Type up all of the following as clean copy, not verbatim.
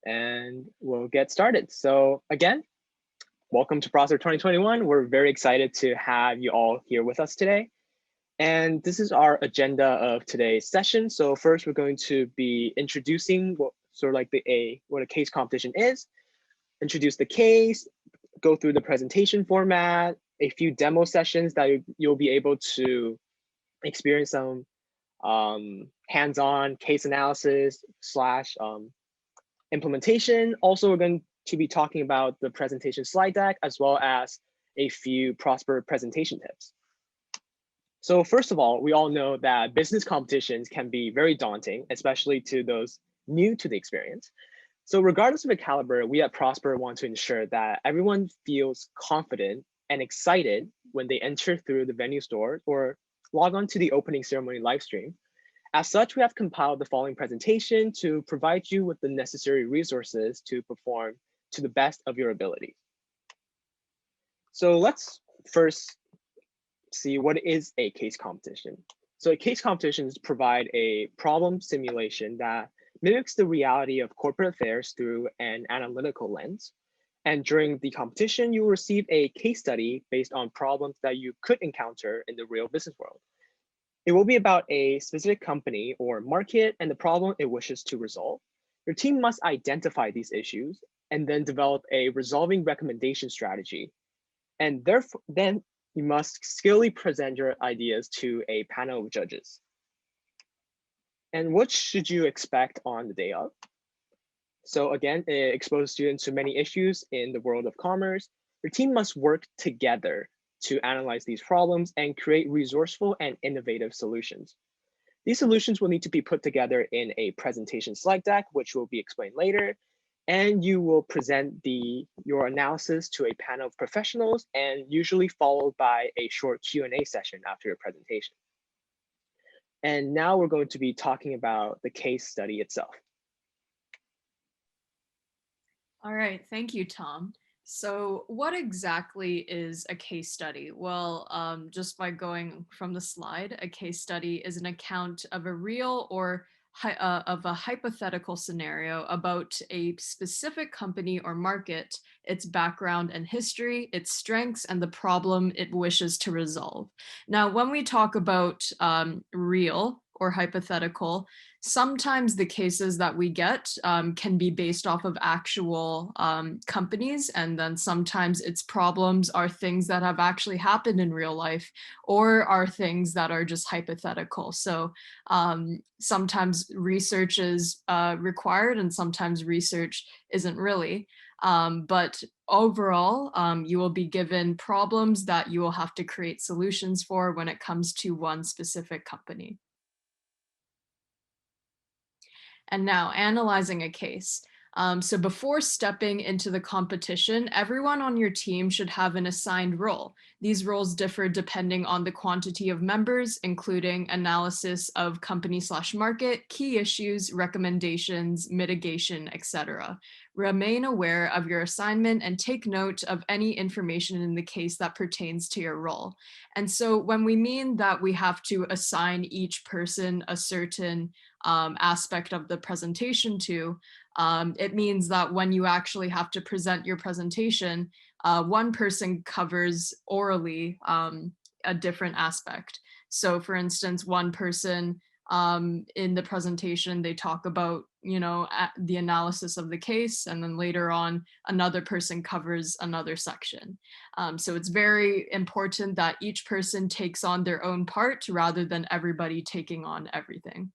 and we'll get started. So again, welcome to Prosper 2021. We're very excited to have you all here with us today. And this is our agenda of today's session. So first, we're going to be introducing what sort of like what a case competition is, introduce the case, go through the presentation format, a few demo sessions that you'll be able to experience some hands-on case analysis slash implementation. Also, we're going to be talking about the presentation slide deck as well as a few Prosper presentation tips. So first of all, we all know that business competitions can be very daunting, especially to those new to the experience. So regardless of the caliber, we at Prosper want to ensure that everyone feels confident and excited when they enter through the venue store or log on to the opening ceremony live stream. As such, we have compiled the following presentation to provide you with the necessary resources to perform to the best of your ability. So let's first see what is a case competition. So case competitions provide a problem simulation that mimics the reality of corporate affairs through an analytical lens. And during the competition, you will receive a case study based on problems that you could encounter in the real business world. It will be about a specific company or market and the problem it wishes to resolve. Your team must identify these issues and then develop a resolving recommendation strategy. And therefore, then you must skillfully present your ideas to a panel of judges. And what should you expect on the day of? So again, it exposes students to many issues in the world of commerce. Your team must work together to analyze these problems and create resourceful and innovative solutions. These solutions will need to be put together in a presentation slide deck, which will be explained later. And you will present your analysis to a panel of professionals and usually followed by a short Q&A session after your presentation. And now we're going to be talking about the case study itself. All right, thank you, Tom. So what exactly is a case study? Well, just by going from the slide, a case study is an account of a real or of a hypothetical scenario about a specific company or market, its background and history, its strengths, and the problem it wishes to resolve. Now, when we talk about real or hypothetical, sometimes the cases that we get can be based off of actual companies, and then sometimes its problems are things that have actually happened in real life or are things that are just hypothetical. So sometimes research is required and sometimes research isn't really. But overall, you will be given problems that you will have to create solutions for when it comes to one specific company. And now analyzing a case. So before stepping into the competition, everyone on your team should have an assigned role. These roles differ depending on the quantity of members, including analysis of company/market, key issues, recommendations, mitigation, etc. Remain aware of your assignment and take note of any information in the case that pertains to your role. And so when we mean that we have to assign each person a certain aspect of the presentation to, it means that when you actually have to present your presentation, one person covers orally a different aspect. So for instance, one person in the presentation, they talk about, the analysis of the case, and then later on, another person covers another section. So it's very important that each person takes on their own part rather than everybody taking on everything.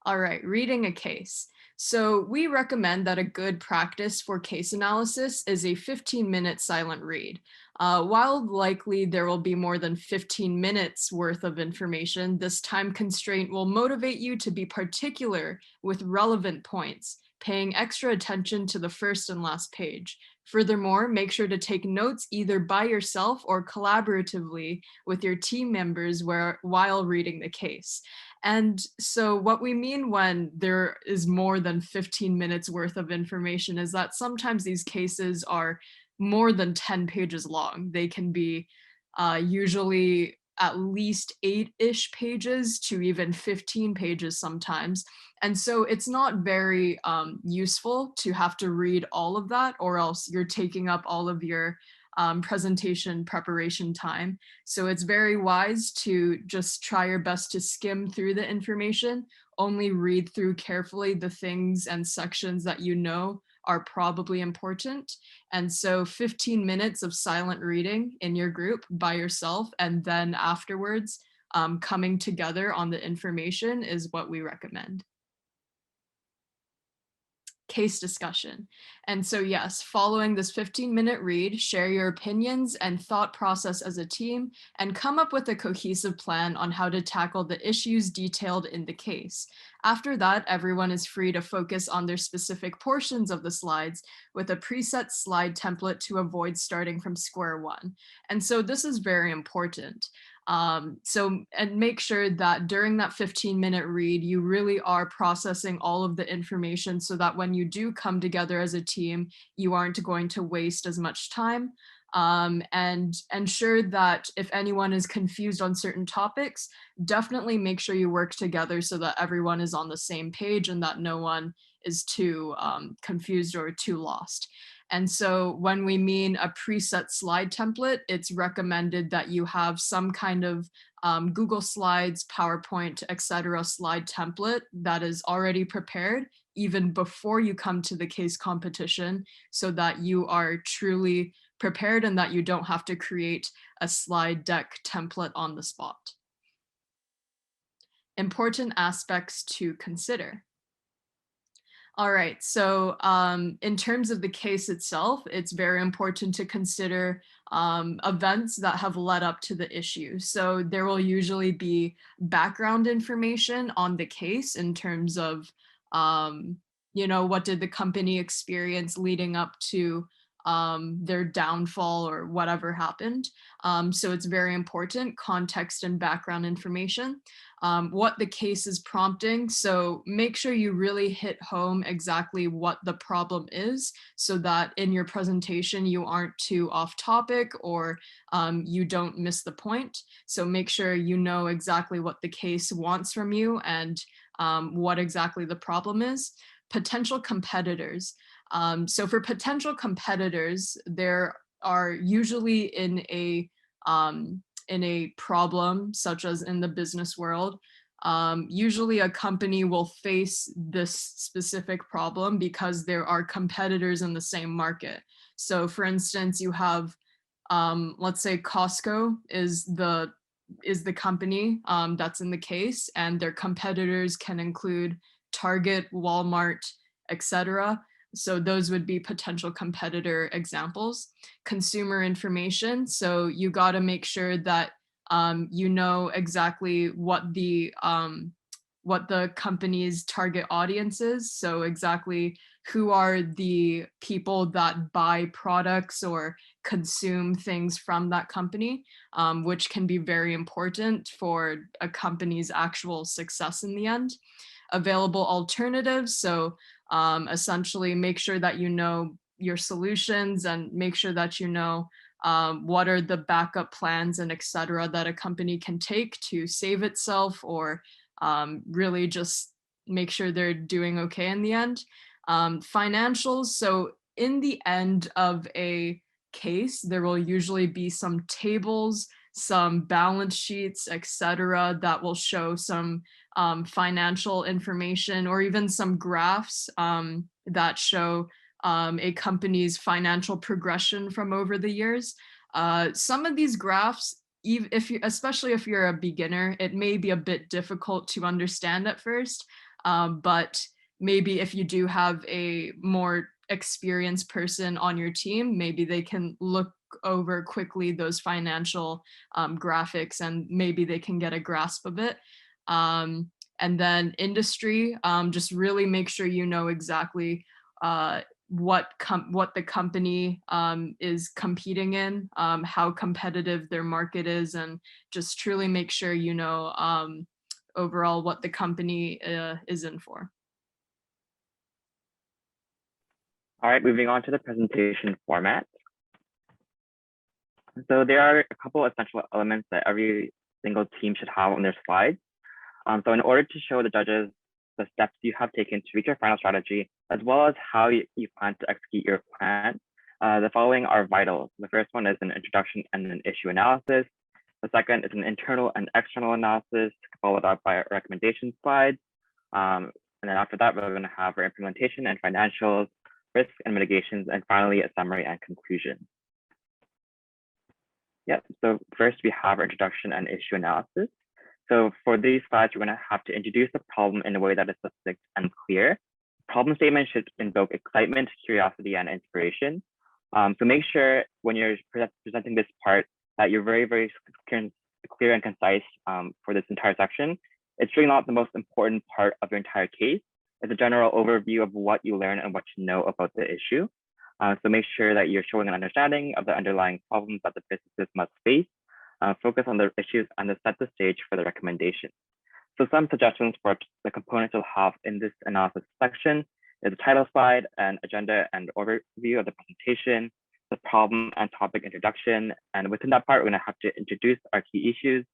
All right, reading a case. So we recommend that a good practice for case analysis is a 15-minute silent read. While likely there will be more than 15 minutes worth of information, this time constraint will motivate you to be particular with relevant points, paying extra attention to the first and last page. Furthermore, make sure to take notes either by yourself or collaboratively with your team members while reading the case. And so what we mean when there is more than 15 minutes worth of information is that sometimes these cases are more than 10 pages long. They can be usually at least 8-ish pages to even 15 pages sometimes. And so it's not very useful to have to read all of that, or else you're taking up all of your presentation preparation time. So it's very wise to just try your best to skim through the information, only read through carefully the things and sections that you know are probably important. And so 15 minutes of silent reading in your group by yourself, and then afterwards coming together on the information is what we recommend. Case discussion. And so yes, following this 15-minute read, share your opinions and thought process as a team, and come up with a cohesive plan on how to tackle the issues detailed in the case. After that, everyone is free to focus on their specific portions of the slides with a preset slide template to avoid starting from square one. And so this is very important. And make sure that during that 15-minute read, you really are processing all of the information so that when you do come together as a team, you aren't going to waste as much time. And ensure that if anyone is confused on certain topics, definitely make sure you work together so that everyone is on the same page and that no one is too confused or too lost. And so when we mean a preset slide template, it's recommended that you have some kind of Google Slides, PowerPoint, etc. slide template that is already prepared even before you come to the case competition, so that you are truly prepared and that you don't have to create a slide deck template on the spot. Important aspects to consider. All right, so in terms of the case itself, it's very important to consider events that have led up to the issue. So there will usually be background information on the case in terms of, what did the company experience leading up to their downfall or whatever happened. So it's very important, context and background information. What the case is prompting. So make sure you really hit home exactly what the problem is, so that in your presentation you aren't too off topic or you don't miss the point. So make sure you know exactly what the case wants from you and what exactly the problem is. Potential competitors. So for potential competitors, there are usually in a problem, such as in the business world, usually a company will face this specific problem because there are competitors in the same market. So for instance, you have, let's say Costco is the company that's in the case, and their competitors can include Target, Walmart, etc. So those would be potential competitor examples. Consumer information. So you got to make sure that you know exactly what the company's target audience is. So exactly who are the people that buy products or consume things from that company, which can be very important for a company's actual success in the end. Available alternatives. So essentially make sure that you know your solutions and make sure that you know what are the backup plans and etc. that a company can take to save itself, or really just make sure they're doing okay in the end. Financials. So in the end of a case, there will usually be some tables, some balance sheets, etc., that will show some financial information, or even some graphs that show a company's financial progression from over the years. Some of these graphs, especially if you're a beginner, it may be a bit difficult to understand at first, but maybe if you do have a more experienced person on your team, maybe they can look over quickly those financial graphics and maybe they can get a grasp of it. And then industry, just really make sure you know exactly what the company is competing in, how competitive their market is, and just truly make sure you know overall what the company is in for. All right, moving on to the presentation format. So there are a couple essential elements that every single team should have on their slides. So in order to show the judges the steps you have taken to reach your final strategy, as well as how you plan to execute your plan, the following are vital. The first one is an introduction and an issue analysis. The second is an internal and external analysis, followed up by a recommendation slide. And then after that, we're going to have our implementation and financials, risks and mitigations, and finally a summary and conclusion. Yeah, so first we have our introduction and issue analysis. So for these slides, we're going to have to introduce the problem in a way that is succinct and clear. Problem statement should invoke excitement, curiosity, and inspiration. So make sure when you're presenting this part that you're very, very clear and concise for this entire section. It's really not the most important part of your entire case. It's a general overview of what you learn and what you know about the issue. So make sure that you're showing an understanding of the underlying problems that the businesses must face. Focus on the issues and set the stage for the recommendation. So some suggestions for the components you'll have in this analysis section is a title slide, an agenda and overview of the presentation, the problem and topic introduction. And within that part, we're going to have to introduce our key issues,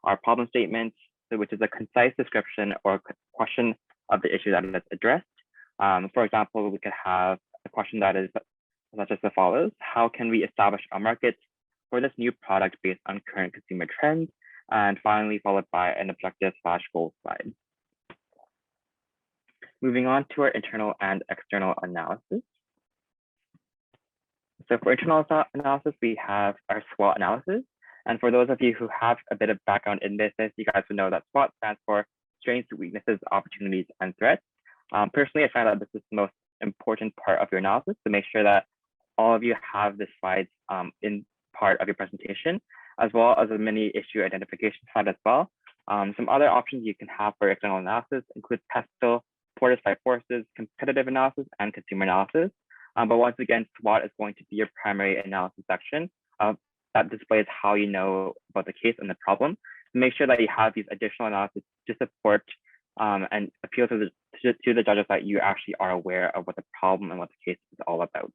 our problem statement, which is a concise description or question of the issue that is addressed. For example, we could have a question that is such as the follows: how can we establish a market for this new product based on current consumer trends? And finally, followed by an objective/goal slide. Moving on to our internal and external analysis. So for internal analysis, we have our SWOT analysis. And for those of you who have a bit of background in business, you guys would know that SWOT stands for strengths, weaknesses, opportunities, and threats. Personally, I find that this is the most important part of your analysis, to make sure that all of you have the slides in part of your presentation, as well as a mini issue identification slide as well. Some other options you can have for external analysis include PESTLE, Porter's Five Forces, competitive analysis, and consumer analysis. But once again, SWOT is going to be your primary analysis section that displays how you know about the case and the problem. Make sure that you have these additional analysis to support and appeal to the judges that you actually are aware of what the problem and what the case is all about.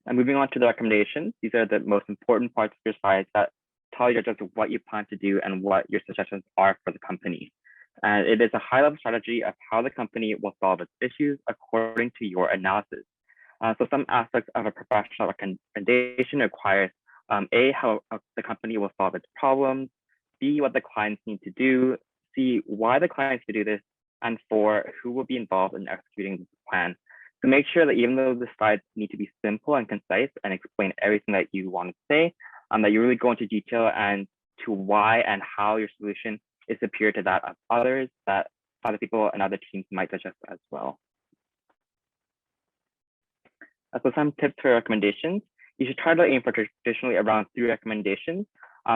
And moving on to the recommendations, these are the most important parts of your slides that tell your judges what you plan to do and what your suggestions are for the company. And it is a high-level strategy of how the company will solve its issues according to your analysis. So some aspects of a professional recommendation requires A, how the company will solve its problems, B, what the clients need to do, C, why the clients need to do this, and 4, who will be involved in executing the plan. So make sure that even though the slides need to be simple and concise and explain everything that you want to say, that you really go into detail and to why and how your solution is superior to that of others that other people and other teams might suggest as well. So some tips for recommendations. You should try to aim for traditionally around 3 recommendations.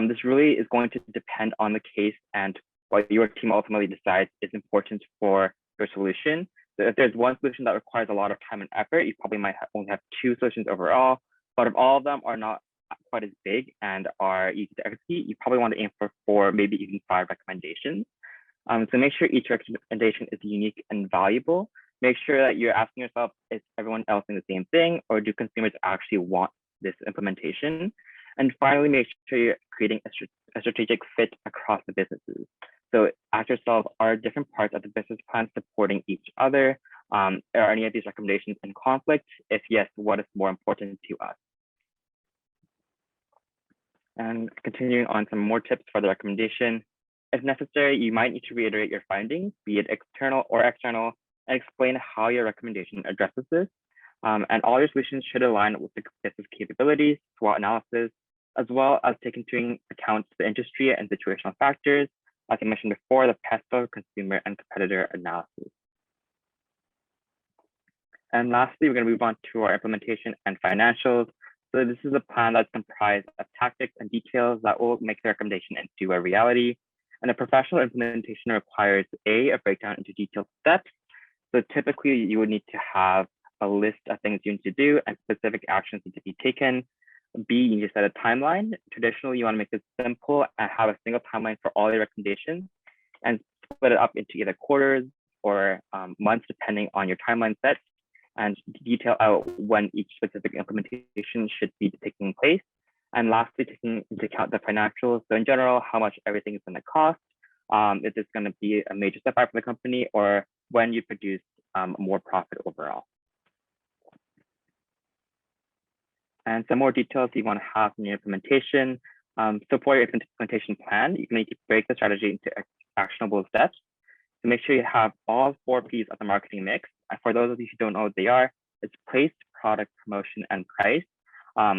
This really is going to depend on the case and what your team ultimately decides is important for your solution. So if there's one solution that requires a lot of time and effort, you probably might only have 2 solutions overall. But if all of them are not quite as big and are easy to execute, you probably want to aim for 4, maybe even 5 recommendations. So make sure each recommendation is unique and valuable. Make sure that you're asking yourself, is everyone else doing the same thing, or do consumers actually want this implementation? And finally, make sure you're creating a strategic fit across the businesses. So ask yourself, are different parts of the business plan supporting each other? Are any of these recommendations in conflict? If yes, what is more important to us? And continuing on some more tips for the recommendation. If necessary, you might need to reiterate your findings, be it external or external, and explain how your recommendation addresses this. And all your solutions should align with the business capabilities, SWOT analysis, as well as take into account the industry and situational factors, like I mentioned before, the PESTLE, consumer and competitor analysis. And lastly, we're going to move on to our implementation and financials. So this is a plan that's comprised of tactics and details that will make the recommendation into a reality. And a professional implementation requires A, a breakdown into detailed steps. So typically you would need to have a list of things you need to do and specific actions need to be taken. B, you need to set a timeline. Traditionally, you want to make this simple and have a single timeline for all your recommendations and split it up into either quarters or months, depending on your timeline set, and detail out when each specific implementation should be taking place. And lastly, taking into account the financials. So in general, how much everything is going to cost. Is this going to be a major step back for the company, or when you produce more profit overall? And some more details you want to have in your implementation. So for your implementation plan, you need to break the strategy into actionable steps. So make sure you have all 4 P's of the marketing mix. And for those of you who don't know what they are, it's place, product, promotion, and price.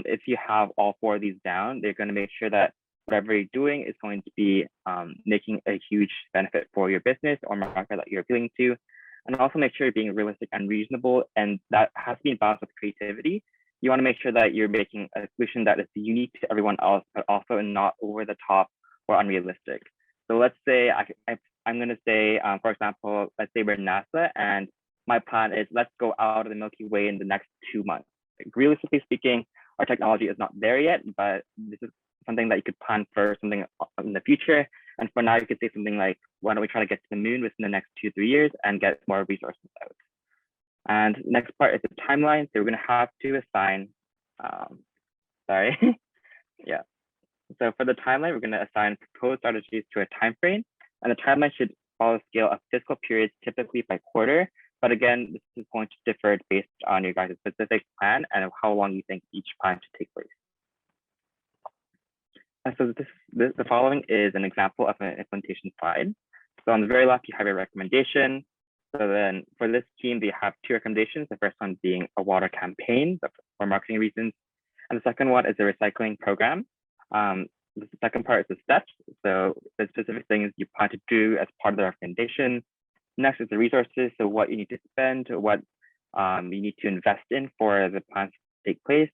If you have all 4 of these down, they're going to make sure that whatever you're doing is going to be making a huge benefit for your business or market that you're appealing to. And also make sure you're being realistic and reasonable, and that has to be balanced with creativity. You want to make sure that you're making a solution that is unique to everyone else, but also not over the top or unrealistic. So let's say I'm going to say, for example, let's say we're NASA, and my plan is let's go out of the Milky Way in the next 2 months. Realistically speaking, our technology is not there yet, but this is something that you could plan for something in the future. And for now, you could say something like, why don't we try to get to the moon within the next 2-3 years and get more resources out? And next part is the timeline. So we're going to have to assign, yeah. So for the timeline, we're going to assign proposed strategies to a time frame, and the timeline should follow a scale of fiscal periods, typically by quarter. But again, this is going to differ based on your guys' specific plan and how long you think each plan should take place. And so the following is an example of an implementation slide. So on the very left, you have your recommendation. So then for this team, they have 2 recommendations. The first one being a water campaign for marketing reasons. And the second one is a recycling program. The second part is the steps. So the specific things you plan to do as part of the recommendation. Next is the resources. So what you need to spend, what you need to invest in for the plans to take place.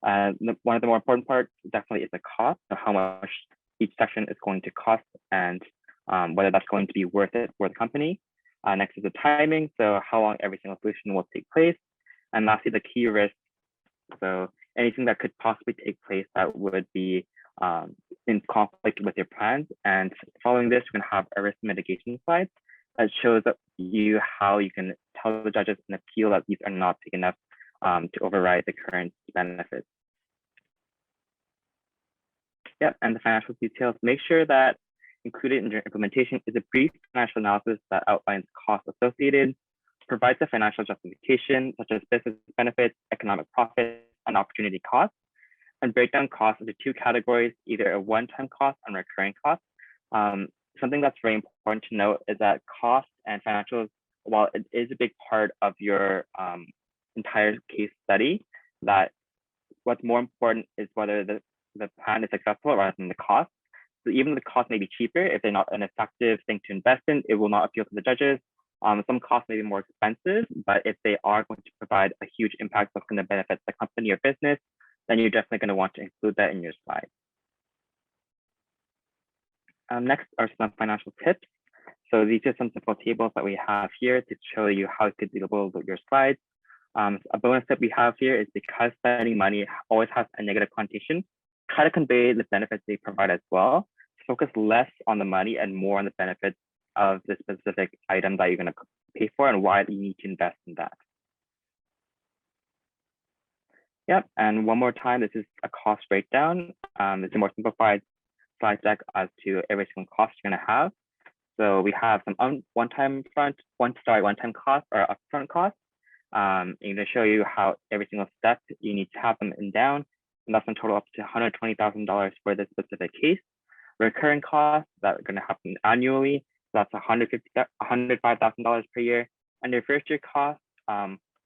One of the more important parts definitely is the cost, so how much each section is going to cost, and whether that's going to be worth it for the company. Next is the timing, so how long every single solution will take place. And lastly, the key risks, so anything that could possibly take place that would be in conflict with your plans. And following this, we're going to have a risk mitigation slide that shows you how you can tell the judges and appeal that these are not big enough to override the current benefits. Yep, and the financial details. Make sure that included in your implementation is a brief financial analysis that outlines costs associated, provides a financial justification such as business benefits, economic profit, and opportunity costs, and break down costs into 2 categories, either a one-time cost and recurring costs. Something that's very important to note is that cost and financials, while it is a big part of your entire case study, that what's more important is whether the plan is successful rather than the cost. So even the cost may be cheaper, if they're not an effective thing to invest in, it will not appeal to the judges. Some costs may be more expensive, but if they are going to provide a huge impact that's going to benefit the company or business, then you're definitely going to want to include that in your slide. Next are some financial tips. So these are some simple tables that we have here to show you how you could build your slides. A bonus tip we have here is, because spending money always has a negative connotation, try to convey the benefits they provide as well. Focus less on the money and more on the benefits of the specific item that you're going to pay for and why you need to invest in that. Yep, and one more time, this is a cost breakdown. It's a more simplified slide deck as to every single cost you're going to have. So we have some one-time cost or upfront costs. I'm going to show you how every single step you need to have them in down, and that's in total up to $120,000 for this specific case. Recurring costs that are going to happen annually, so that's $105,000 per year. And your first year cost,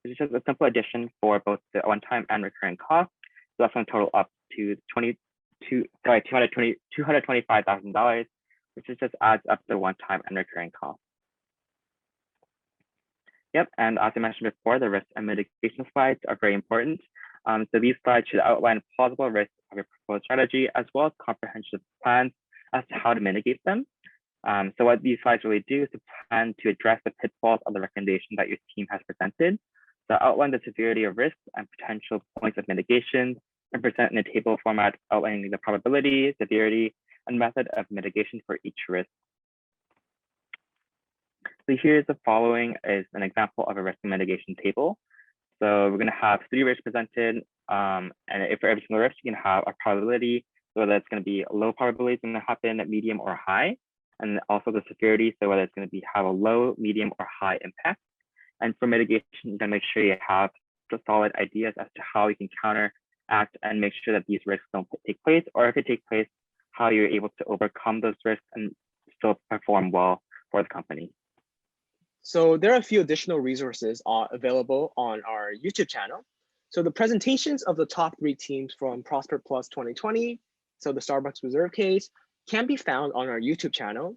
which is just a simple addition for both the one-time and recurring costs. So that's going to total up to $225,000, which just adds up the one-time and recurring costs. Yep, and as I mentioned before, the risk and mitigation slides are very important. So these slides should outline plausible risks of your proposed strategy, as well as comprehensive plans as to how to mitigate them. So what these slides really do is to plan to address the pitfalls of the recommendation that your team has presented. So outline the severity of risks and potential points of mitigation, and present in a table format outlining the probability, severity, and method of mitigation for each risk. So here's the following is an example of a risk mitigation table. So we're going to have 3 risks presented, And if for every single risk, you can have a probability, so whether it's going to be a low probability is going to happen, medium or high, and also the severity, so whether it's going to be have a low, medium, or high impact. And for mitigation, you can make sure you have the solid ideas as to how you can counteract and make sure that these risks don't take place, or if they take place, how you're able to overcome those risks and still perform well for the company. So there are a few additional resources available on our YouTube channel. So the presentations of the top 3 teams from Prosper Plus 2020, so the Starbucks Reserve case, can be found on our YouTube channel.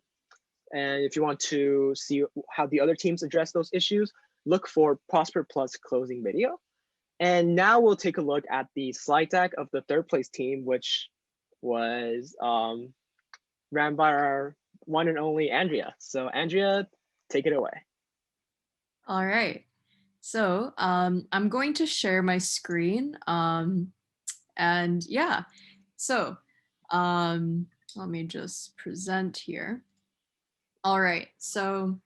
And if you want to see how the other teams address those issues, look for Prosper Plus closing video. And now we'll take a look at the slide deck of the 3rd place team, which was ran by our one and only Andrea. So Andrea, take it away. All right. So I'm going to share my screen. And yeah, so let me just present here. All right, so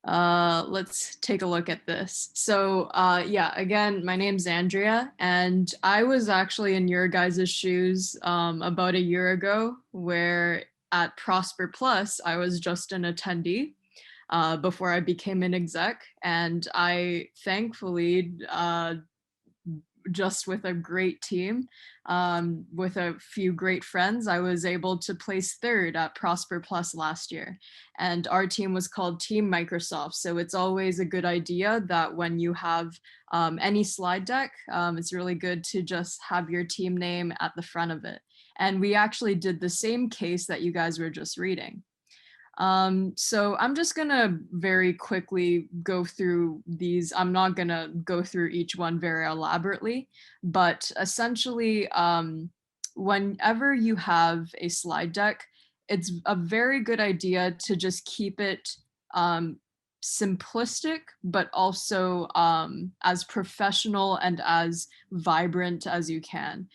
let's take a look at this. So yeah, again, my name's Andrea, and I was actually in your guys' shoes about a year ago, where at Prosper Plus, I was just an attendee before I became an exec. And I thankfully, just with a great team, with a few great friends, I was able to place 3rd at Prosper Plus last year. And our team was called Team Microsoft. So it's always a good idea that when you have any slide deck, it's really good to just have your team name at the front of it. And we actually did the same case that you guys were just reading. So I'm just gonna very quickly go through these. I'm not gonna go through each one very elaborately, but essentially, whenever you have a slide deck, it's a very good idea to just keep it simplistic, but also as professional and as vibrant as you can.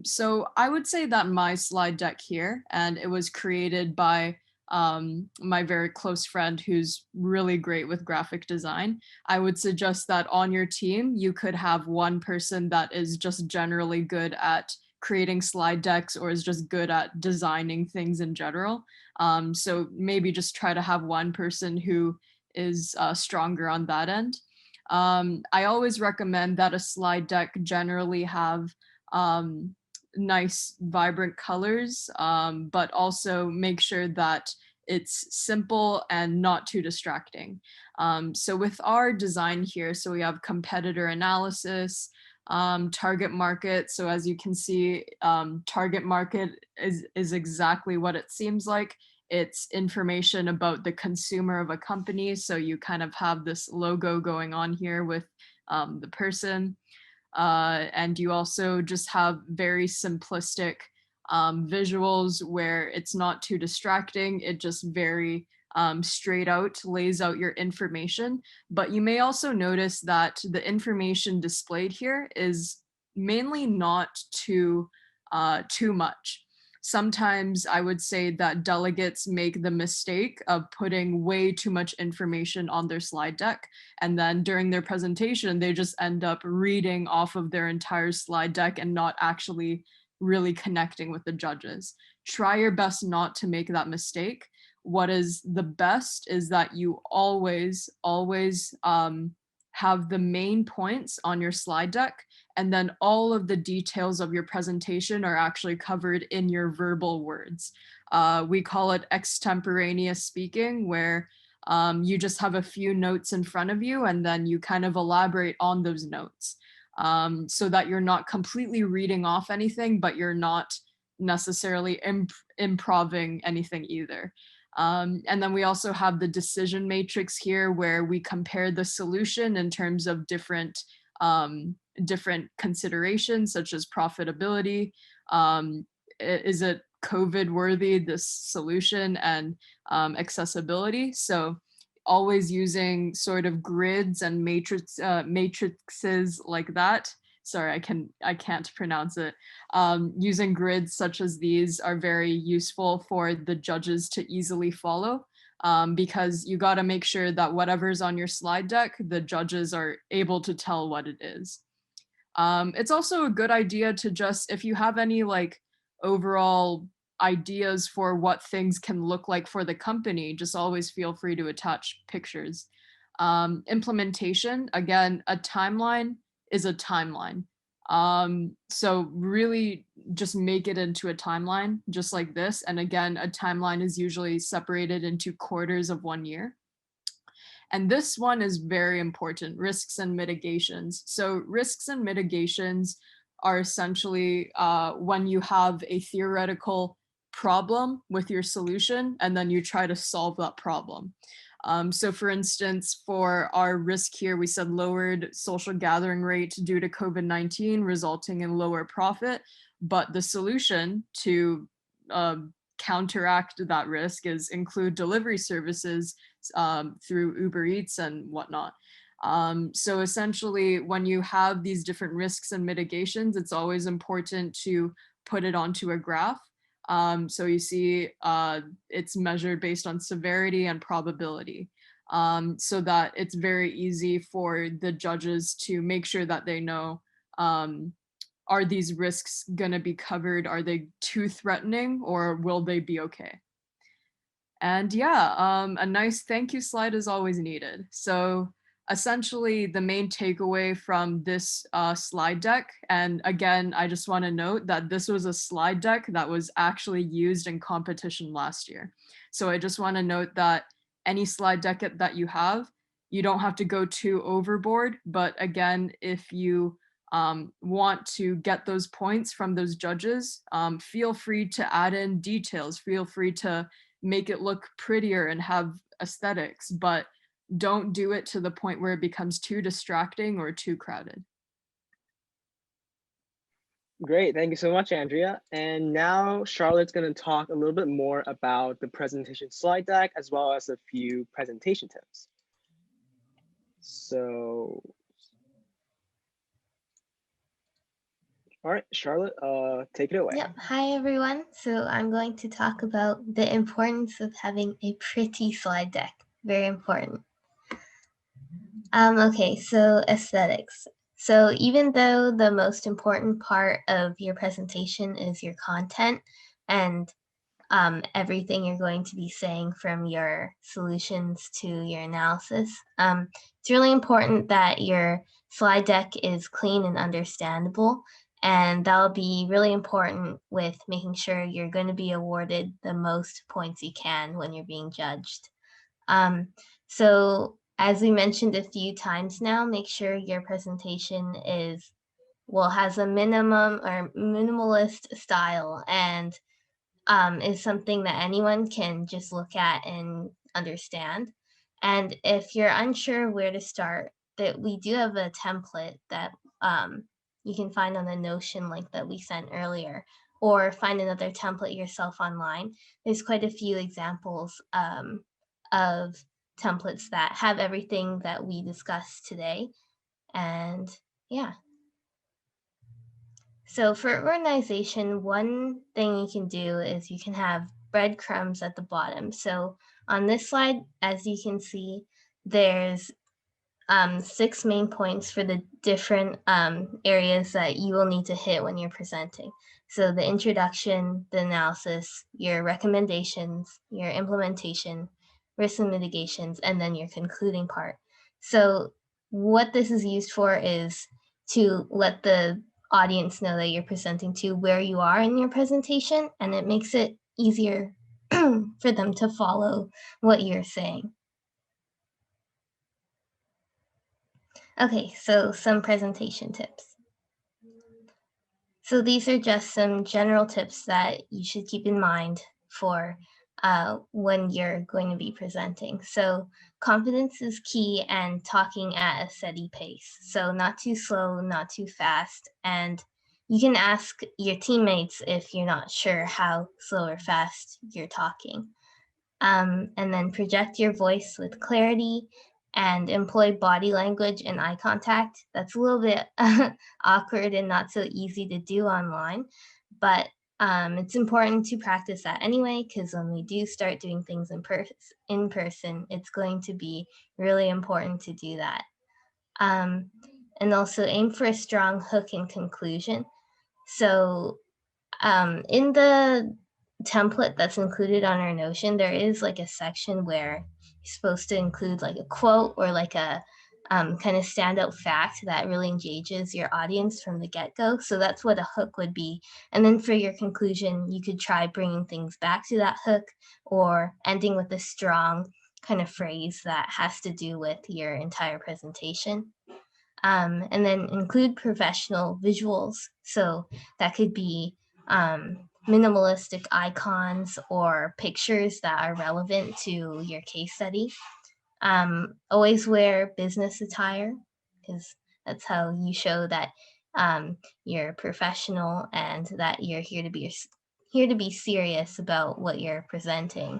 So I would say that my slide deck here, and it was created by my very close friend who's really great with graphic design. I would suggest that on your team, you could have one person that is just generally good at creating slide decks or is just good at designing things in general. So maybe just try to have one person who is stronger on that end. I always recommend that a slide deck generally have nice, vibrant colors, but also make sure that it's simple and not too distracting. So with our design here, so we have competitor analysis, target market. So as you can see, target market is exactly what it seems like. It's information about the consumer of a company. So you kind of have this logo going on here with the person. And you also just have very simplistic visuals where it's not too distracting. It just very straight out lays out your information. But you may also notice that the information displayed here is mainly not too much. Sometimes I would say that delegates make the mistake of putting way too much information on their slide deck. And then during their presentation, they just end up reading off of their entire slide deck and not actually really connecting with the judges. Try your best not to make that mistake. What is the best is that you always have the main points on your slide deck, and then all of the details of your presentation are actually covered in your verbal words. We call it extemporaneous speaking, where you just have a few notes in front of you and then you kind of elaborate on those notes, so that you're not completely reading off anything, but you're not necessarily improving anything either. And then we also have the decision matrix here, where we compare the solution in terms of different considerations, such as profitability. Is it COVID worthy, this solution, and accessibility? So always using sort of grids and matrices like that. Sorry, I can't pronounce it. Using grids such as these are very useful for the judges to easily follow, because you got to make sure that whatever's on your slide deck, the judges are able to tell what it is. It's also a good idea to just, if you have any like overall ideas for what things can look like for the company, just always feel free to attach pictures. Implementation, again, a timeline is a timeline. So really just make it into a timeline just like this. And again, a timeline is usually separated into quarters of 1 year. And this one is very important, risks and mitigations. So risks and mitigations are essentially when you have a theoretical problem with your solution and then you try to solve that problem. So for instance, for our risk here, we said lowered social gathering rate due to COVID-19 resulting in lower profit, but the solution to counteract that risk is include delivery services through Uber Eats and whatnot. So essentially, when you have these different risks and mitigations, it's always important to put it onto a graph. So you see it's measured based on severity and probability, so that it's very easy for the judges to make sure that they know, are these risks going to be covered? Are they too threatening, or will they be okay? And yeah, a nice thank you slide is always needed. So essentially the main takeaway from this slide deck, and again, I just want to note that this was a slide deck that was actually used in competition last year. So I just want to note that any slide deck that you have, you don't have to go too overboard. But again, if you want to get those points from those judges, feel free to add in details, feel free to make it look prettier and have aesthetics, but don't do it to the point where it becomes too distracting or too crowded. Great, thank you so much, Andrea. And now Charlotte's going to talk a little bit more about the presentation slide deck, as well as a few presentation tips. So, all right, Charlotte, take it away. Yep. Hi, everyone. So I'm going to talk about the importance of having a pretty slide deck. Very important. Okay, so aesthetics. So even though the most important part of your presentation is your content and everything you're going to be saying from your solutions to your analysis, it's really important that your slide deck is clean and understandable. And that'll be really important with making sure you're going to be awarded the most points you can when you're being judged. So as we mentioned a few times now, make sure your presentation has a minimum or minimalist style and is something that anyone can just look at and understand. And if you're unsure where to start, that we do have a template that you can find on the Notion link that we sent earlier, or find another template yourself online. There's quite a few examples of templates that have everything that we discussed today. And yeah. So for organization, one thing you can do is you can have breadcrumbs at the bottom. So on this slide, as you can see, there's 6 main points for the different areas that you will need to hit when you're presenting. So the introduction, the analysis, your recommendations, your implementation, risk and mitigations, and then your concluding part. So what this is used for is to let the audience know that you're presenting to where you are in your presentation, and it makes it easier for them to follow what you're saying. Okay, so some presentation tips. So these are just some general tips that you should keep in mind for when you're going to be presenting. So confidence is key, and talking at a steady pace. So not too slow, not too fast. And you can ask your teammates if you're not sure how slow or fast you're talking. And then project your voice with clarity and employ body language and eye contact. That's a little bit awkward and not so easy to do online, but it's important to practice that anyway, because when we do start doing things in person, it's going to be really important to do that. and also aim for a strong hook and conclusion. So in the template that's included on our Notion, there is like a section where you're supposed to include like a quote or like a kind of standout fact that really engages your audience from the get-go. So that's what a hook would be. And then for your conclusion, you could try bringing things back to that hook or ending with a strong kind of phrase that has to do with your entire presentation. And then include professional visuals. So that could be minimalistic icons or pictures that are relevant to your case study. Always wear business attire, because that's how you show that you're professional and that you're here to be serious about what you're presenting.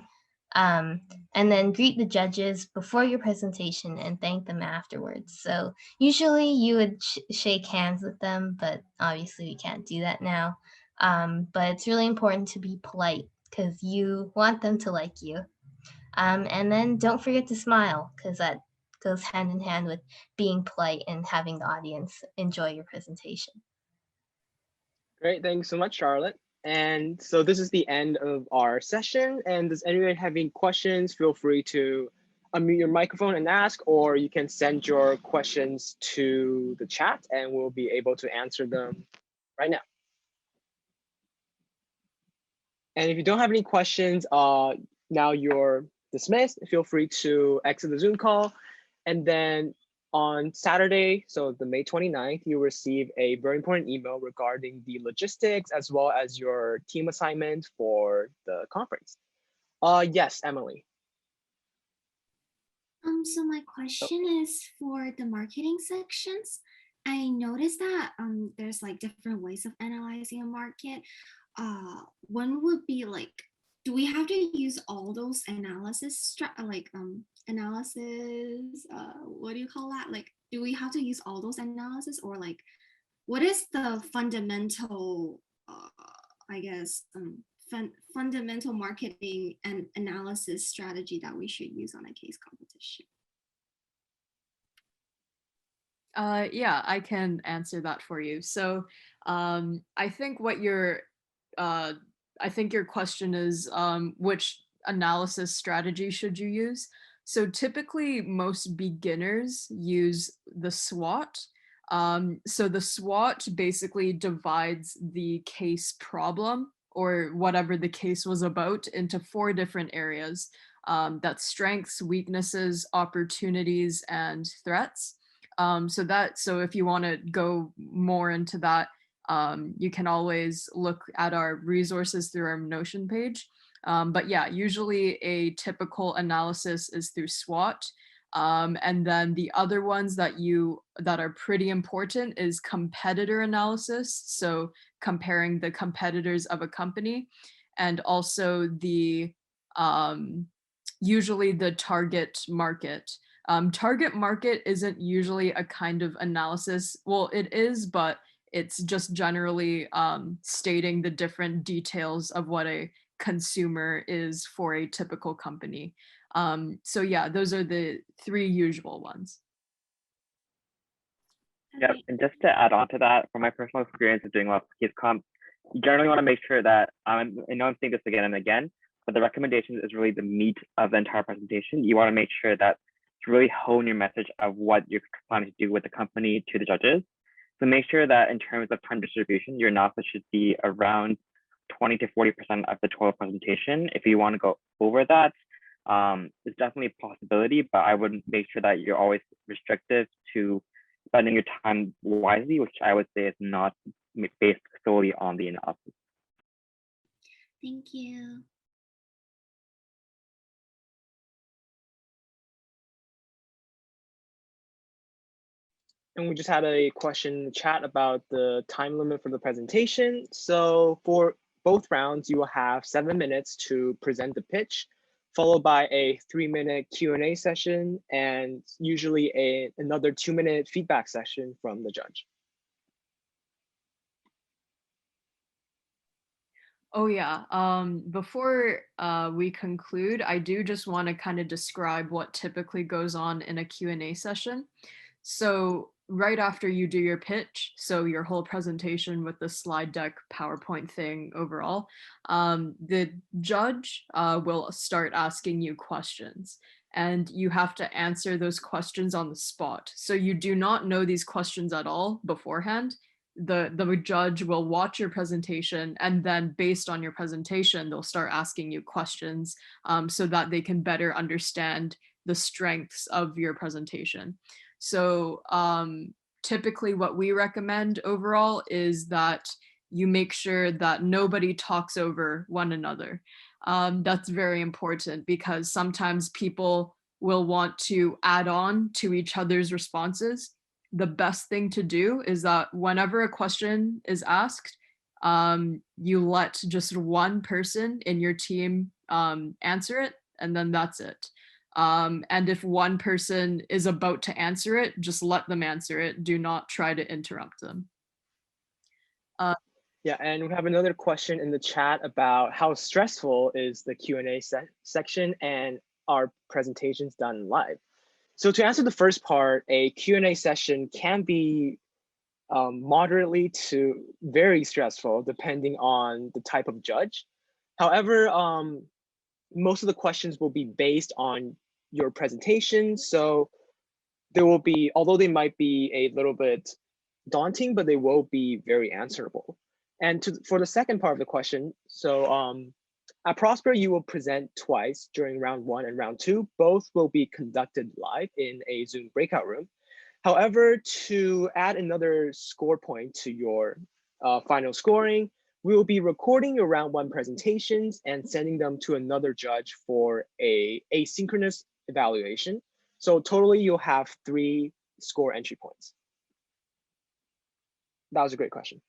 And then greet the judges before your presentation and thank them afterwards. So usually you would shake hands with them, but obviously we can't do that now. But it's really important to be polite because you want them to like you. And then don't forget to smile, because that goes hand in hand with being polite and having the audience enjoy your presentation. Great, thanks so much, Charlotte. And so this is the end of our session. And does anyone have any questions? Feel free to unmute your microphone and ask, or you can send your questions to the chat and we'll be able to answer them right now. And if you don't have any questions, now you're dismissed. Feel free to exit the Zoom call. And then on Saturday, so the May 29th, you'll receive a very important email regarding the logistics as well as your team assignment for the conference. Yes, Emily. So my question is for the marketing sections. I noticed that there's like different ways of analyzing a market. One would be like, do we have to use all those analysis, what do you call that? Like, do we have to use all those analysis, or like, what is the fundamental, I guess, fundamental marketing and analysis strategy that we should use on a case competition? Yeah, I can answer that for you. So I think what I think your question is which analysis strategy should you use? So typically most beginners use the SWOT. So the SWOT basically divides the case problem or whatever the case was about into 4 different areas. That's strengths, weaknesses, opportunities, and threats. So if you want to go more into that, you can always look at our resources through our Notion page. But yeah, usually a typical analysis is through SWOT. And then the other ones that are pretty important is competitor analysis. So comparing the competitors of a company, and also the usually the target market. Target market isn't usually a kind of analysis. Well, it is, but it's just generally stating the different details of what a consumer is for a typical company. So yeah, those are the 3 usual ones. Yeah, and just to add on to that, from my personal experience of doing lots of case comp, you generally want to make sure that, I know I'm saying this again and again, but the recommendation is really the meat of the entire presentation. You want to make sure that to really hone your message of what you're planning to do with the company to the judges. So make sure that in terms of time distribution, your analysis should be around 20 to 40% of the total presentation. If you want to go over that, it's definitely a possibility, but I would make sure that you're always restrictive to spending your time wisely, which I would say is not based solely on the analysis. Thank you. And we just had a question in the chat about the time limit for the presentation. So for both rounds, you will have 7 minutes to present the pitch, followed by a 3-minute Q&A session, and usually another 2-minute feedback session from the judge. Oh yeah, before we conclude, I do just want to kind of describe what typically goes on in a Q&A session. So right after you do your pitch, so your whole presentation with the slide deck PowerPoint thing overall, the judge will start asking you questions, and you have to answer those questions on the spot. So you do not know these questions at all beforehand. The judge will watch your presentation, and then based on your presentation, they'll start asking you questions so that they can better understand the strengths of your presentation. So typically what we recommend overall is that you make sure that nobody talks over one another. That's very important because sometimes people will want to add on to each other's responses. The best thing to do is that whenever a question is asked, you let just one person in your team answer it, and then that's it. And if one person is about to answer it, just let them answer it. Do not try to interrupt them. Yeah, and we have another question in the chat about how stressful is the Q&A section and our presentations done live. So to answer the first part, a Q&A session can be moderately to very stressful depending on the type of judge. However, most of the questions will be based on your presentation. So there will be, although they might be a little bit daunting, but they will be very answerable. And for the second part of the question, so at Prosper, you will present twice during round 1 and round 2. Both will be conducted live in a Zoom breakout room. However, to add another score point to your final scoring, we will be recording your round 1 presentations and sending them to another judge for a asynchronous evaluation. So totally you'll have 3 score entry points. That was a great question.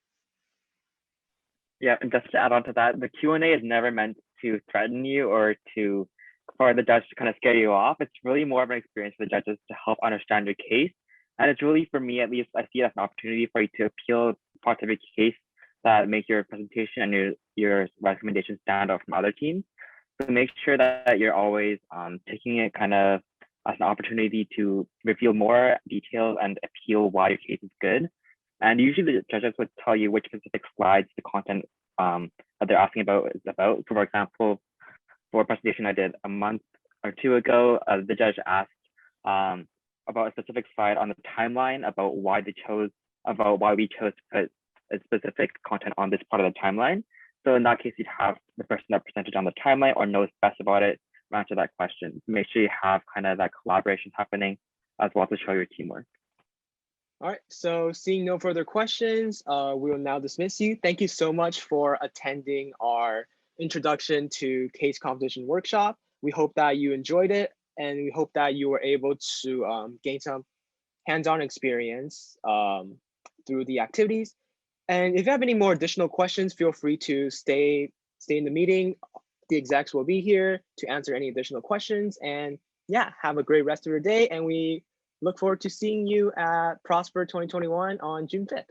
Yeah, and just to add on to that, the Q&A is never meant to threaten you or for the judge to kind of scare you off. It's really more of an experience for the judges to help understand your case. And it's really, for me at least, I see it as an opportunity for you to appeal parts of your case that make your presentation and your recommendations stand out from other teams. So make sure that you're always taking it kind of as an opportunity to reveal more details and appeal why your case is good. And usually the judges would tell you which specific slides the content that they're asking about is about. For example, for a presentation I did a month or 2 ago, the judge asked about a specific slide on the timeline about why we chose to put a specific content on this part of the timeline. So in that case, you'd have the person that presented on the timeline or knows best about it answer that question. Make sure you have kind of that collaboration happening as well to show your teamwork. All right, so seeing no further questions, we will now dismiss you. Thank you so much for attending our introduction to case competition workshop. We hope that you enjoyed it, and we hope that you were able to gain some hands-on experience through the activities. And if you have any more additional questions, feel free to stay in the meeting. The execs will be here to answer any additional questions. And yeah, have a great rest of your day. And we look forward to seeing you at Prosper 2021 on June 5th.